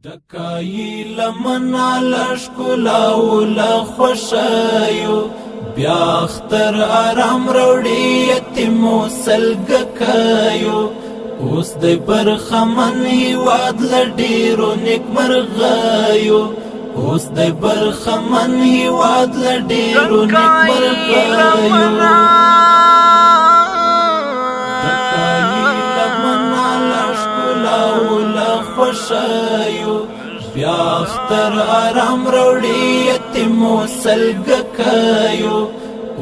دکایی لمنا لشکلاو لخوشایو بیا اختر آرام روڑی یتیمو سلگکایو اوس دی برخمن هیواد لډیرو نیک مرغایو اوس دی برخمن هیواد لډیرو نیک مرغایو دکایی لمنا لشکلاو لخوشایو بیا اختر آرام روڑی یتیمو سلگکایو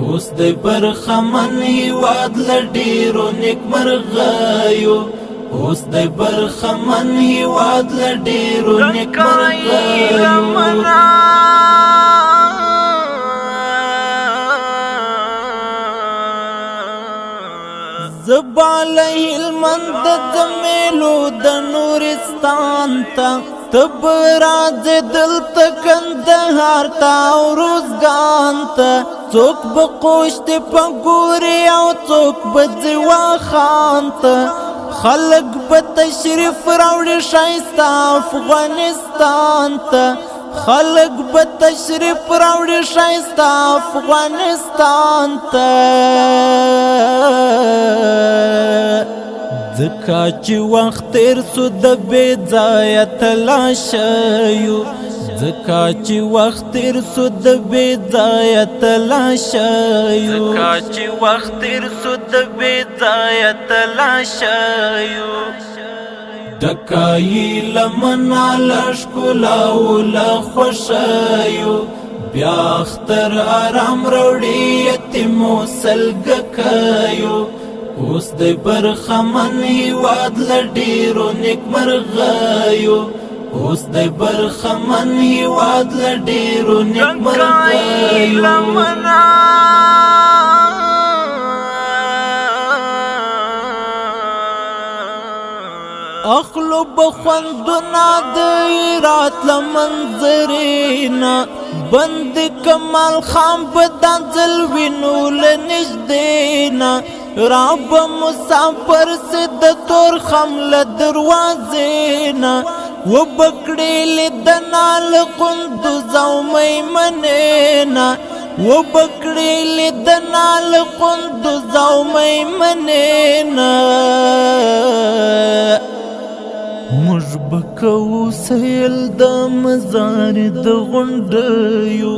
اوس دی برخمن هیواد لډیرو نیک مرغایو اوس دی برخمن هیواد لډیرو نیک مرغایو زبال هلمند زمیلو د نورستان تا تب راز دلتا کندهار تا او روزگان تا څوک بقوشت پا گوری او څوک بزوا خان تا خلق بتشریف راوڑی شایستا افغانستان تا خلق بتشریف راوڑی شایستا افغانستان تا ځکه چې وخت تیر سو د بې ځایه تلاشیو ځکه چې وخت تیر سو د بې ځایه تلاشیو ځکه چې وخت تیر سو د بې ځایه تلاشیو دکایی لمنا لشکلاو لخوشایو بیا اختر آرام روڑی یتیمو سلگکایو اوس دی برخمن هیواد لډیرو نیک مرغایو اوس دی برخمن هیواد لډیرو نیک مرغایو اخلو بخوندنا دیرات لمنظرینا بند کمال خان بدانزل وینو لنجدینا راب مسافر سے د تور خمل دروازینا و بکڑی لدنال قندوز او میمنینا و بکڑی لدنال قندوز او میمنینا مجبکو سیل د مزار د غنڈیو